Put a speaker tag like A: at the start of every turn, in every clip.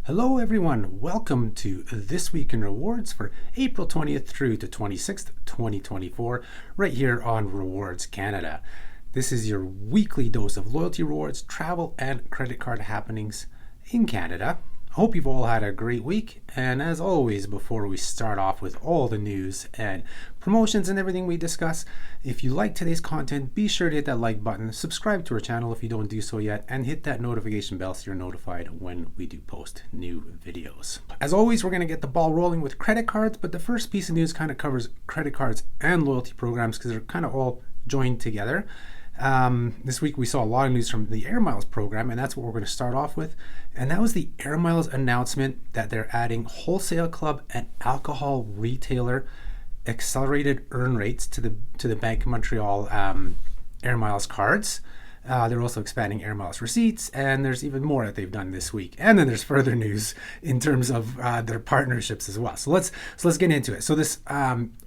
A: Hello everyone, welcome to This Week in Rewards for April 20th through to 26th, 2024, right here on RWRDS Canada. This is your weekly dose of loyalty rewards, travel, and credit card happenings in Canada. I hope you've all had a great week, and as always, before we start off with all the news and promotions and everything we discuss, if you like today's content, be sure to hit that like button, subscribe to our channel if you don't do so yet, and hit that notification bell so you're notified when we do post new videos. As always, we're going to get the ball rolling with credit cards, but the first piece of news kind of covers credit cards and loyalty programs because they're kind of all joined together. This week we saw a lot of news from the Air Miles program, and that's what we're going to start off with. And that was the Air Miles announcement that they're adding wholesale club and alcohol retailer accelerated earn rates to the Bank of Montreal Air Miles cards. They're also expanding Air Miles receipts, and there's even more that they've done this week. And then there's further news in terms of their partnerships as well. So let's get into it. So this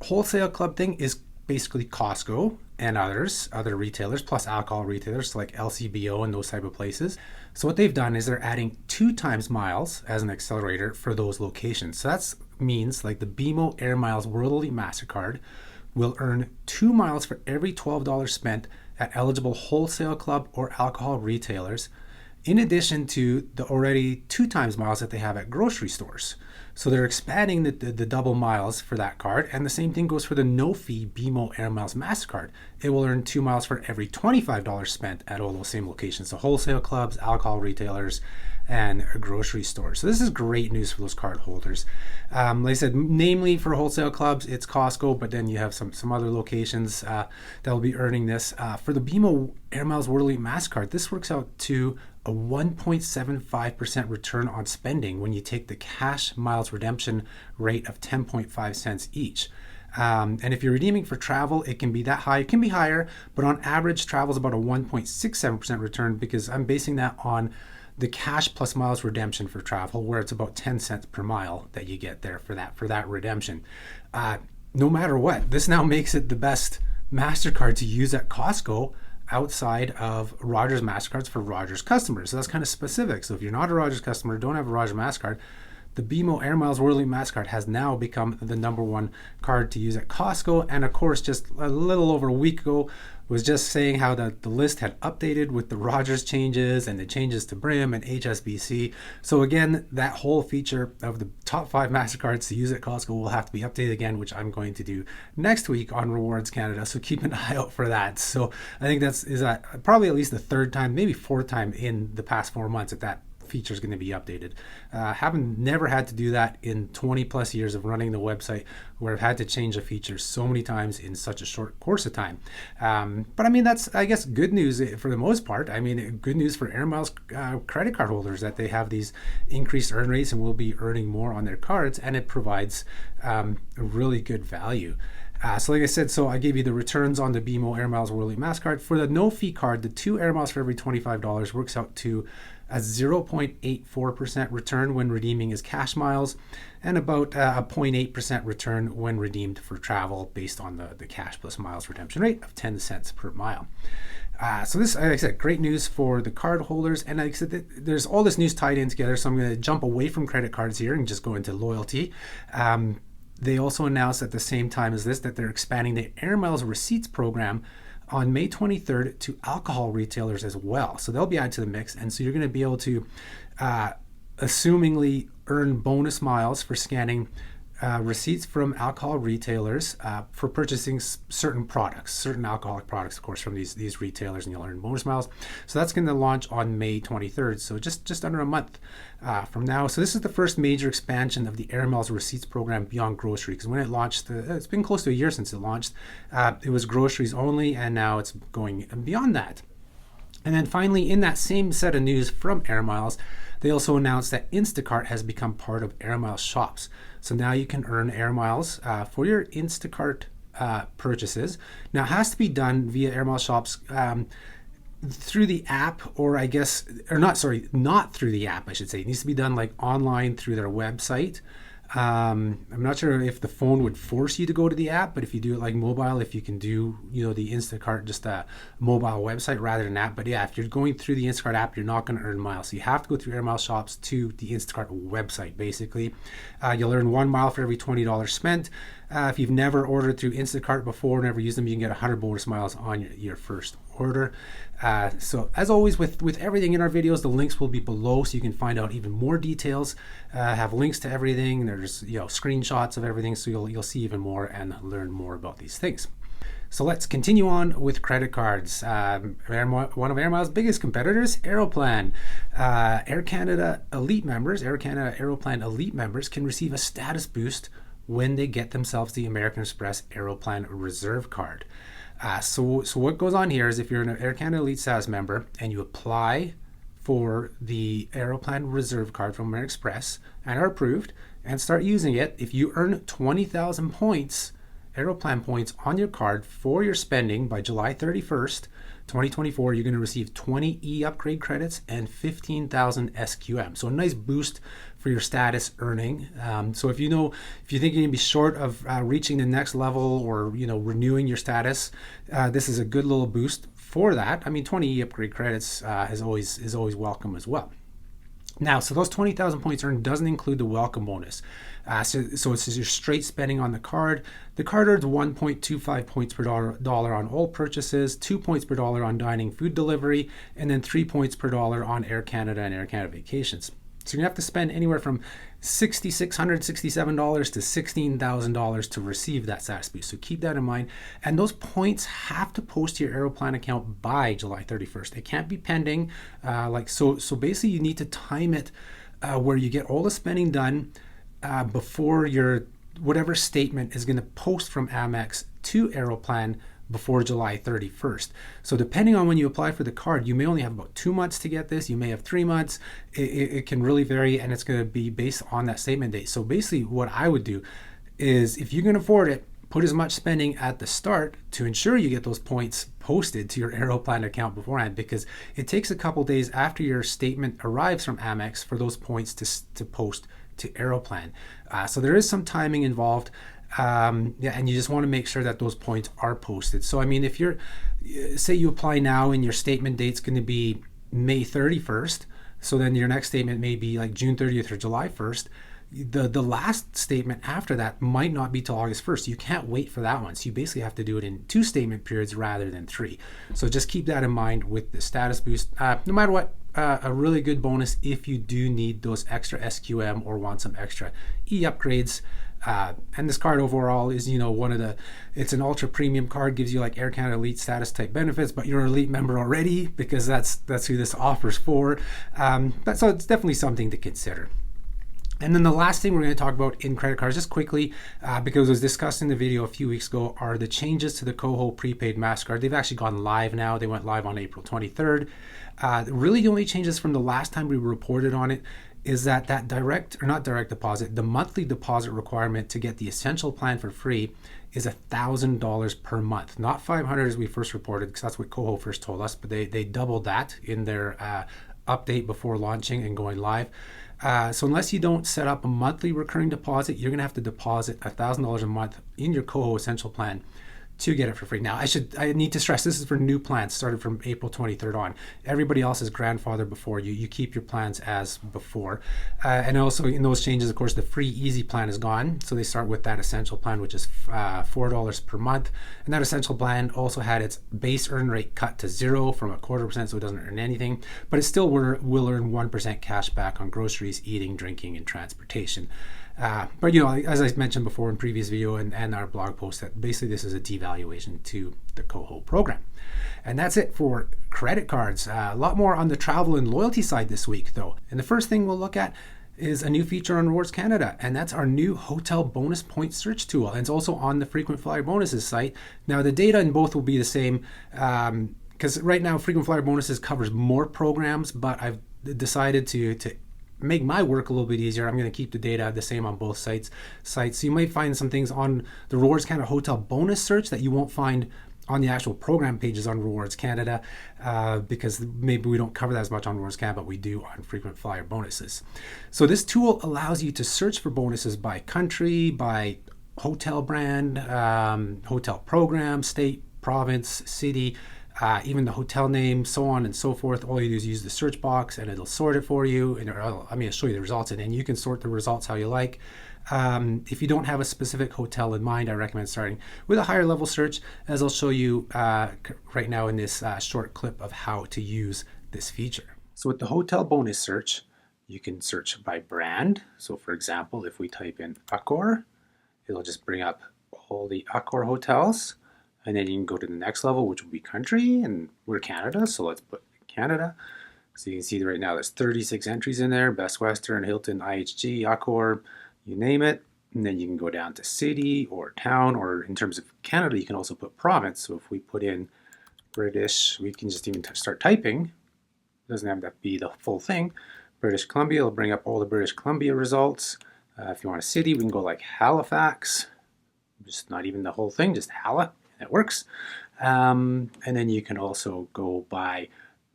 A: wholesale club thing is basically Costco and other retailers, plus alcohol retailers like LCBO and those type of places. So what they've done is they're adding 2 times miles as an accelerator for those locations. So that means like the BMO AIR MILES Worldly Mastercard will earn 2 miles for every $12 spent at eligible wholesale club or alcohol retailers, in addition to the already 2 times miles that they have at grocery stores. So they're expanding the double miles for that card, and the same thing goes for the no-fee BMO AIR MILES Mastercard. It will earn 2 miles for every $25 spent at all those same locations, so wholesale clubs, alcohol retailers, and grocery stores. So this is great news for those card holders. Like I said, namely for wholesale clubs, it's Costco, but then you have some other locations that will be earning this. For the BMO AIR MILES Worldly Mastercard, this works out to a 1.75% return on spending when you take the cash miles redemption rate of 10.5 cents each. And if you're redeeming for travel, it can be that high. It can be higher, but on average, travel is about a 1.67% return because I'm basing that on the cash plus miles redemption for travel, where it's about 10 cents per mile that you get there for that redemption. No matter what, this now makes it the best MasterCard to use at Costco outside of Rogers Mastercards for Rogers customers. So that's kind of specific. So if you're not a Rogers customer, don't have a Rogers Mastercard, the BMO AIR MILES Worldly Mastercard has now become the #1 card to use at Costco. And of course, just a little over a week ago, was just saying how the list had updated with the Rogers changes and the changes to Brim and HSBC. So again, that whole feature of the top 5 MasterCards to use at Costco will have to be updated again, which I'm going to do next week on RWRDS Canada. So keep an eye out for that. So I think is probably at least the 3rd time, maybe 4th time in the past 4 months that feature is going to be updated. Never had to do that in 20 plus years of running the website, where I've had to change a feature so many times in such a short course of time. But I mean, that's, I guess, good news for the most part. I mean, good news for Air Miles credit card holders that they have these increased earn rates and will be earning more on their cards, and it provides a really good value. So like I said, so I gave you the returns on the BMO AIR MILES Worldly Mastercard. For the no-fee card, the 2 Air Miles for every $25 works out to a 0.84% return when redeeming as cash miles, and about a 0.8% return when redeemed for travel based on the cash plus miles redemption rate of 10 cents per mile. So this, like I said, great news for the card holders. And like I said, there's all this news tied in together, so I'm going to jump away from credit cards here and just go into loyalty. They also announced at the same time as this that they're expanding the Air Miles receipts program on May 23rd to alcohol retailers as well. So they'll be added to the mix. And so you're going to be able to assumingly earn bonus miles for scanning receipts from alcohol retailers for purchasing certain alcoholic products, of course, from these retailers, and you'll earn bonus miles. So that's going to launch on May 23rd, so just under a month from now. So this is the first major expansion of the Air Miles receipts program beyond grocery, because when it launched, it's been close to a year since it launched. It was groceries only, and now it's going beyond that. And then finally, in that same set of news from Air Miles, they also announced that Instacart has become part of Air Miles shops. So now you can earn Air Miles for your Instacart purchases. Now it has to be done via Air Miles shops through the app, not through the app, I should say. It needs to be done like online through their website. I'm not sure if the phone would force you to go to the app, but if you do it like mobile, if you can do, the Instacart, just a mobile website rather than app. But yeah, if you're going through the Instacart app, you're not going to earn miles. So you have to go through Air Miles shops to the Instacart website, basically. You'll earn 1 mile for every $20 spent. If you've never ordered through Instacart before, never used them, you can get 100 bonus miles on your first order. So as always with everything in our videos, the links will be below so you can find out even more details, have links to everything. There's screenshots of everything, so you'll see even more and learn more about these things. So let's continue on with credit cards. One of Air Miles' biggest competitors, Aeroplan. Air Canada Elite members, Air Canada Aeroplan Elite members can receive a status boost when they get themselves the American Express Aeroplan Reserve Card. So what goes on here is if you're an Air Canada Elite status member and you apply for the Aeroplan Reserve Card from American Express and are approved and start using it, if you earn 20,000 points, Aeroplan points on your card for your spending by July 31st, 2024, you're going to receive 20 e-upgrade credits and 15,000 SQM. So a nice boost for your status earning. So if you're thinking you're going to be short of reaching the next level or renewing your status, this is a good little boost for that. I mean, 20 e-upgrade credits is always welcome as well. Now, so those 20,000 points earned doesn't include the welcome bonus. So it's your straight spending on the card. The card earns 1.25 points per dollar on all purchases, 2 points per dollar on dining food delivery, and then 3 points per dollar on Air Canada and Air Canada vacations. So you have to spend anywhere from $6,667 to $16,000 to receive that status boost. So keep that in mind. And those points have to post to your Aeroplan account by July 31st. It can't be pending. So basically you need to time it where you get all the spending done before your whatever statement is going to post from Amex to Aeroplan before July 31st. So depending on when you apply for the card, you may only have about 2 months to get this. You may have 3 months. It can really vary, and it's going to be based on that statement date. So basically what I would do is if you can afford it, put as much spending at the start to ensure you get those points posted to your Aeroplan account beforehand, because it takes a couple days after your statement arrives from Amex for those points to post to Aeroplan. So there is some timing involved. And you just want to make sure that those points are posted. So I mean, if say you apply now and your statement date's going to be May 31st, so then your next statement may be like June 30th or July 1st, the last statement after that might not be till August 1st. You can't wait for that one. So you basically have to do it in 2 statement periods rather than 3. So just keep that in mind with the status boost. No matter what, a really good bonus if you do need those extra SQM or want some extra e-upgrades. And this card overall is, it's an ultra premium card, gives you like Air Canada Elite status type benefits, but you're an Elite member already because that's who this offers for. So it's definitely something to consider. And then the last thing we're going to talk about in credit cards, just quickly, because it was discussed in the video a few weeks ago, are the changes to the KOHO Prepaid Mastercard. They've actually gone live now. They went live on April 23rd. Really, the only changes from the last time we reported on it is that not direct deposit, the monthly deposit requirement to get the essential plan for free is $1,000 per month, not $500 as we first reported, because that's what KOHO first told us, but they doubled that in their update before launching and going live. So unless you don't set up a monthly recurring deposit, you're going to have to deposit $1,000 a month in your KOHO Essential Plan to get it for free. Now, I need to stress, this is for new plans started from April 23rd on. Everybody else is grandfathered before you. You keep your plans as before. And also in those changes, of course, the free easy plan is gone. So they start with that essential plan, which is $4 per month. And that essential plan also had its base earn rate cut to 0 from 0.25%, so it doesn't earn anything. But it still will earn 1% cash back on groceries, eating, drinking, and transportation. But as I mentioned before in previous video and our blog post, that basically this is a devaluation to the KOHO program. And that's it for credit cards. A lot more on the travel and loyalty side this week, though. And the first thing we'll look at is a new feature on Rewards Canada, and that's our new hotel bonus point search tool. And it's also on the frequent flyer bonuses site. Now, the data in both will be the same, because right now frequent flyer bonuses covers more programs, but I've decided to make my work a little bit easier. I'm going to keep the data the same on both sites. So you might find some things on the Rewards Canada Hotel bonus search that you won't find on the actual program pages on Rewards Canada, because maybe we don't cover that as much on Rewards Canada, but we do on frequent flyer bonuses. So this tool allows you to search for bonuses by country, by hotel brand, hotel program, state, province, city, even the hotel name, so on and so forth. All you do is use the search box and it'll sort it for you. And I'll show you the results, and you can sort the results how you like. If you don't have a specific hotel in mind, I recommend starting with a higher level search, as I'll show you right now in this short clip of how to use this feature. So with the hotel bonus search, you can search by brand. So for example, if we type in Accor, it'll just bring up all the Accor hotels. And then you can go to the next level, which will be country, and we're Canada, so let's put Canada. So you can see right now there's 36 entries in there: Best Western, Hilton, IHG, Accor, you name it. And then you can go down to city or town, or in terms of Canada, you can also put province. So if we put in British, we can just even start typing. It doesn't have to be the full thing. British Columbia, it'll bring up all the British Columbia results. If you want a city, we can go like Halifax, just not even the whole thing, just Hala. That works. And then you can also go by,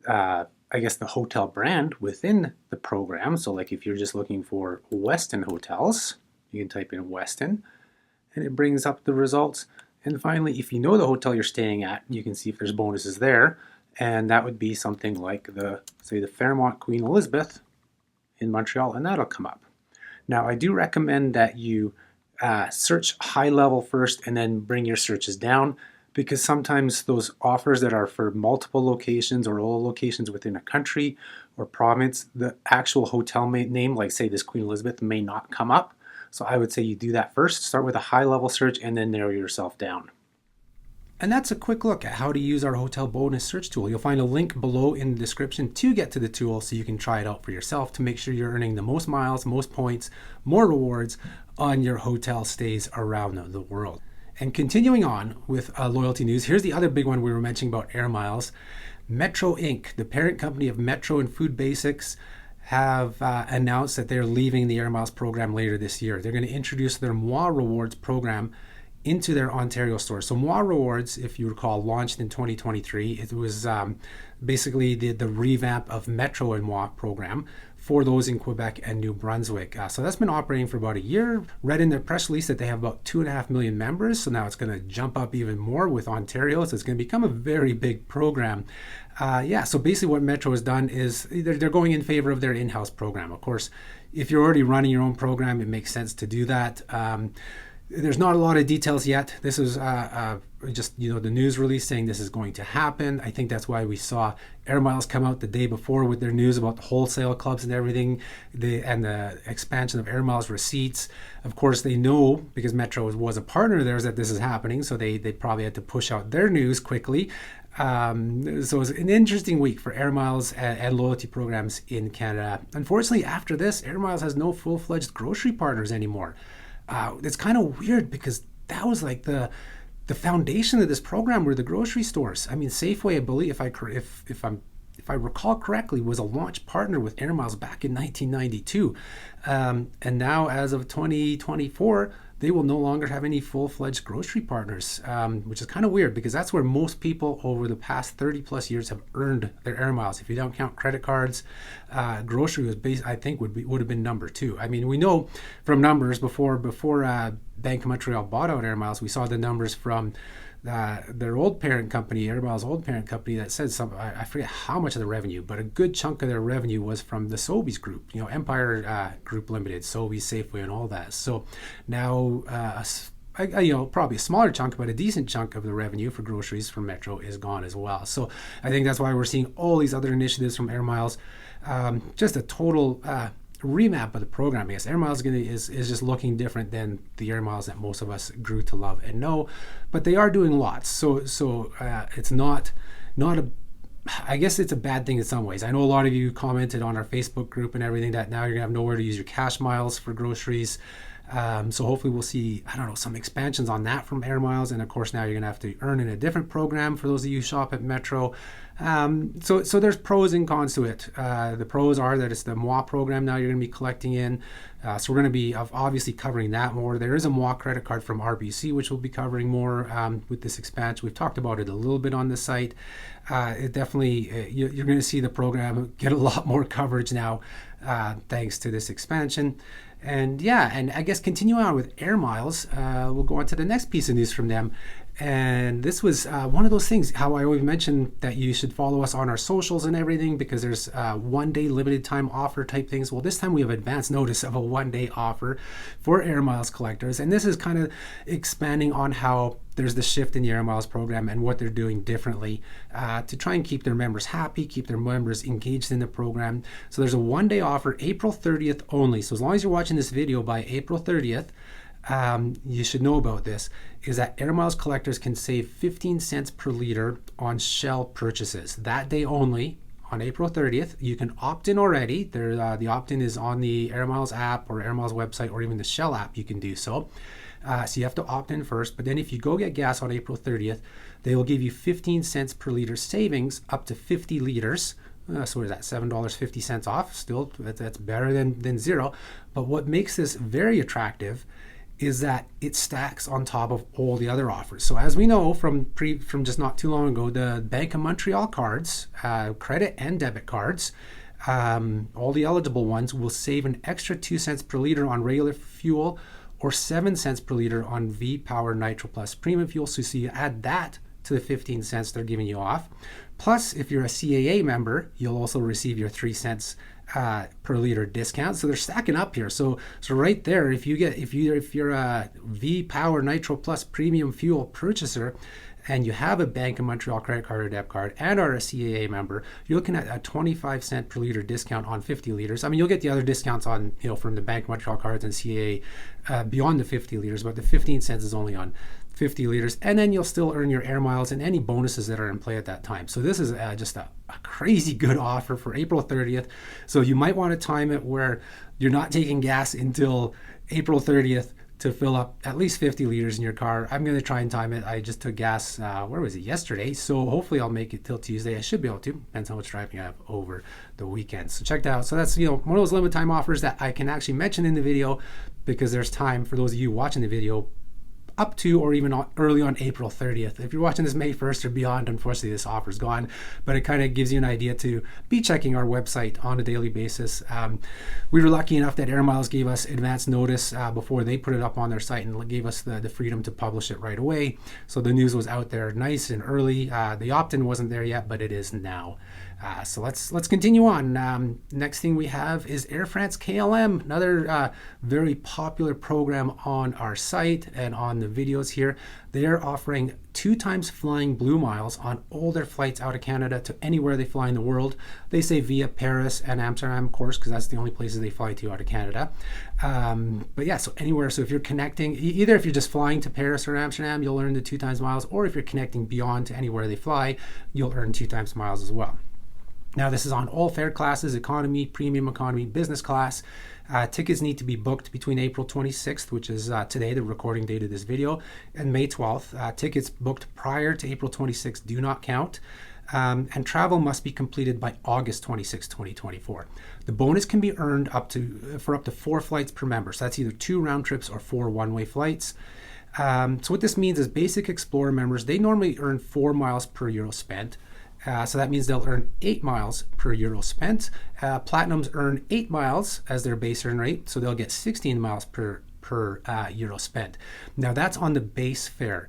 A: I guess, the hotel brand within the program. So like if you're just looking for Westin hotels, you can type in Westin and it brings up the results. And finally, if you know the hotel you're staying at, you can see if there's bonuses there. And that would be something like say the Fairmont Queen Elizabeth in Montreal, and that'll come up. Now, I do recommend that you search high level first and then bring your searches down, because sometimes those offers that are for multiple locations or all locations within a country or province, the actual hotel name, like say this Queen Elizabeth, may not come up. So I would say you do that first, start with a high level search and then narrow yourself down. And that's a quick look at how to use our hotel bonus search tool. You'll find a link below in the description to get to the tool so you can try it out for yourself to make sure you're earning the most miles, most points, more rewards on your hotel stays around the world. And continuing on with loyalty news, here's the other big one we were mentioning about Air Miles. Metro Inc., the parent company of Metro and Food Basics, have announced that they're leaving the Air Miles program later this year. They're going to introduce their Moi Rewards program into their Ontario stores. So Moi Rewards, if you recall, launched in 2023. It was basically the revamp of Metro and Moi program for those in Quebec and New Brunswick. So that's been operating for about a year. Read in their press release that they have about 2.5 million members. So now it's going to jump up even more with Ontario. So it's going to become a very big program. So basically what Metro has done is they're going in favor of their in-house program. Of course, if you're already running your own program, it makes sense to do that. There's not a lot of details yet. This is just the news release saying this is going to happen. I think that's why we saw Air Miles come out the day before with their news about the wholesale clubs and everything, and the expansion of Air Miles receipts. Of course, they know, because Metro was a partner of theirs, that this is happening, so they probably had to push out their news quickly. So it was an interesting week for Air Miles and loyalty programs in Canada. Unfortunately, after this, Air Miles has no full-fledged grocery partners anymore. It's kind of weird, because that was like the foundation of this program were the grocery stores. I mean, Safeway, I believe, if I recall correctly, was a launch partner with Air Miles back in 1992. And now, as of 2024, they will no longer have any full-fledged grocery partners, which is kind of weird, because that's where most people over the past 30 plus years have earned their Air Miles. If you don't count credit cards, grocery was I think would have been number two. I mean, we know from numbers before Bank of Montreal bought out Air Miles, we saw the numbers from their old parent company, Air Miles' old parent company, that said I forget how much of the revenue, but a good chunk of their revenue was from the Sobeys Group, Empire Group Limited, Sobeys, Safeway, and all that. So now, probably a smaller chunk, but a decent chunk of the revenue for groceries from Metro is gone as well. So I think that's why we're seeing all these other initiatives from Air Miles. Just a total remap of the program. I guess Air Miles is just looking different than the Air Miles that most of us grew to love and know, but they are doing lots. So it's not a, I guess it's a bad thing in some ways. I know a lot of you commented on our Facebook group and everything that now you're gonna have nowhere to use your cash miles for groceries. So hopefully we'll see, I don't know, some expansions on that from Air Miles. And of course, now you're going to have to earn in a different program for those of you who shop at Metro. So there's pros and cons to it. The pros are that it's the Moi program now you're going to be collecting in. So we're going to be obviously covering that more. There is a Moi credit card from RBC, which we'll be covering more with this expansion. We've talked about it a little bit on the site. It definitely, you're going to see the program get a lot more coverage now thanks to this expansion. And I guess continue on with Air Miles. We'll go on to the next piece of news from them. And this was one of those things, how I always mention that you should follow us on our socials and everything, because there's one-day limited time offer type things. Well, this time we have advance notice of a one-day offer for Air Miles collectors. And this is kind of expanding on how there's the shift in the Air Miles program and what they're doing differently to try and keep their members happy, keep their members engaged in the program. So there's a one-day offer, April 30th only. So as long as you're watching this video by April 30th, you should know about this, is that Air Miles collectors can save 15 cents per liter on Shell purchases. That day only, on April 30th. You can opt in already. The opt-in is on the Air Miles app or Air Miles website or even the Shell app. You can do so. So you have to opt in first. But then if you go get gas on April 30th, they will give you 15 cents per liter savings up to 50 liters. So what is that, $7.50 off? Still, that's better than zero. But what makes this very attractive is that it stacks on top of all the other offers. So as we know from just not too long ago, the Bank of Montreal cards, credit and debit cards, all the eligible ones will save an extra 2 cents per liter on regular fuel or 7 cents per liter on V-Power Nitro Plus premium fuel. So you add that to the 15 cents they're giving you off. Plus, if you're a CAA member, you'll also receive your 3 cents per liter discount. So they're stacking up here. So right there, if you're a V-Power Nitro Plus premium fuel purchaser and you have a Bank of Montreal credit card or debit card and are a CAA member, you're looking at a 25 cent per liter discount on 50 liters. I mean, you'll get the other discounts on, from the Bank of Montreal cards and CAA beyond the 50 liters, but the 15 cents is only on 50 liters, and then you'll still earn your Air Miles and any bonuses that are in play at that time. So this is just a crazy good offer for April 30th. So you might want to time it where you're not taking gas until April 30th to fill up at least 50 liters in your car. I'm going to try and time it. I just took gas, yesterday? So hopefully I'll make it till Tuesday. I should be able to. Depends how much driving I have over the weekend. So check that out. So that's, one of those limited time offers that I can actually mention in the video because there's time for those of you watching the video up to or even early on April 30th. If you're watching this May 1st or beyond, unfortunately this offer's gone, but it kind of gives you an idea to be checking our website on a daily basis. We were lucky enough that Air Miles gave us advance notice before they put it up on their site and gave us the freedom to publish it right away. So the news was out there nice and early. The opt-in wasn't there yet, but it is now. So let's continue on. Next thing we have is Air France KLM, another very popular program on our site and on the videos here. They're offering 2 times flying blue miles on all their flights out of Canada to anywhere they fly in the world. They say via Paris and Amsterdam, of course, because that's the only places they fly to out of Canada. But yeah, so anywhere. So if you're connecting, either if you're just flying to Paris or Amsterdam, you'll earn the 2 times miles, or if you're connecting beyond to anywhere they fly, you'll earn 2 times miles as well. Now, this is on all fare classes: economy, premium economy, business class. Tickets need to be booked between April 26th, which is today, the recording date of this video, and May 12th. Tickets booked prior to April 26th do not count. And travel must be completed by August 26, 2024. The bonus can be earned for up to 4 flights per member. So that's either 2 round trips or 4 one-way flights. So what this means is Basic Explorer members, they normally earn 4 miles per euro spent. So that means they'll earn 8 miles per euro spent. Platinums earn 8 miles as their base earn rate, so they'll get 16 miles per euro spent. Now that's on the base fare.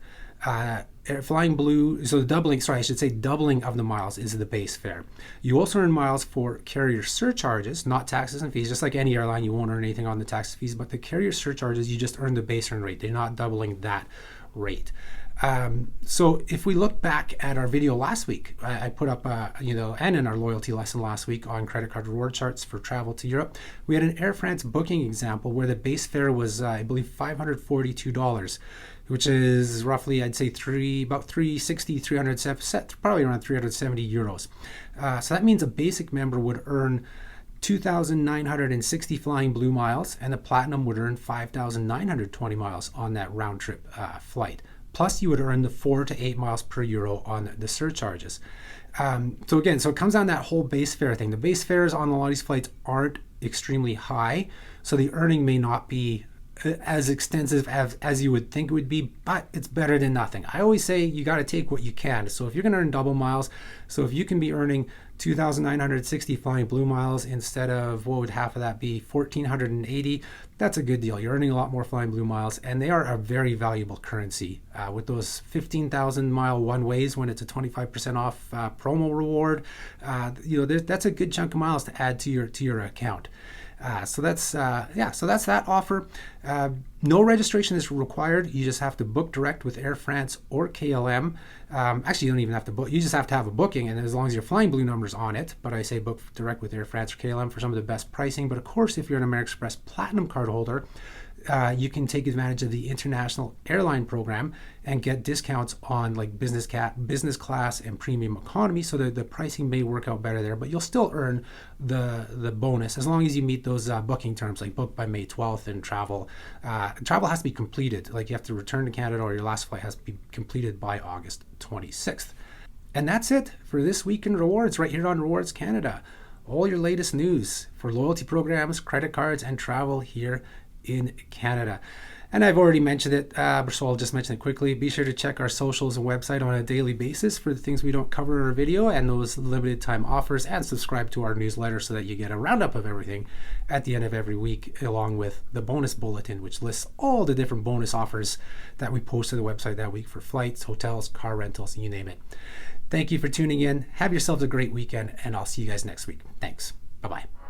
A: Flying Blue, so doubling of the miles is the base fare. You also earn miles for carrier surcharges, not taxes and fees. Just like any airline, you won't earn anything on the taxes and fees, but the carrier surcharges, you just earn the base earn rate. They're not doubling that rate. So if we look back at our video last week, I put up, and in our loyalty lesson last week on credit card reward charts for travel to Europe, we had an Air France booking example where the base fare was, I believe, $542, which is roughly, I'd say, about 360, 370, probably around 370 euros. So that means a basic member would earn 2,960 flying blue miles, and the platinum would earn 5,920 miles on that round trip flight. Plus, you would earn the 4 to 8 miles per euro on the surcharges. So it comes down to that whole base fare thing. The base fares on a lot of these flights aren't extremely high, so the earning may not be as extensive as you would think it would be, but it's better than nothing. I always say you got to take what you can. So if you're going to earn double miles, so if you can be earning 2,960 flying blue miles instead of, what would half of that be, 1,480, that's a good deal. You're earning a lot more flying blue miles, and they are a very valuable currency. With those 15,000 mile one ways, when it's a 25% off promo reward, that's a good chunk of miles to add to your account. So that's that offer. No registration is required. You just have to book direct with Air France or KLM. Actually, you don't even have to book. You just have to have a booking, and as long as your flying blue number's on it. But I say book direct with Air France or KLM for some of the best pricing. But of course, if you're an American Express Platinum card holder, you can take advantage of the international airline program and get discounts on like business class and premium economy, so that the pricing may work out better there, but you'll still earn the bonus as long as you meet those booking terms, like book by May 12th, and travel has to be completed. Like, you have to return to Canada, or your last flight has to be completed by August 26th. And that's it for this week in rewards, right here on Rewards Canada. All your latest news for loyalty programs, credit cards, and travel here in Canada. And I've already mentioned it, so I'll just mention it quickly. Be sure to check our socials and website on a daily basis for the things we don't cover in our video and those limited time offers, and subscribe to our newsletter so that you get a roundup of everything at the end of every week, along with the bonus bulletin, which lists all the different bonus offers that we post to the website that week for flights, hotels, car rentals, you name it. Thank you for tuning in. Have yourselves a great weekend, and I'll see you guys next week. Thanks. Bye-bye.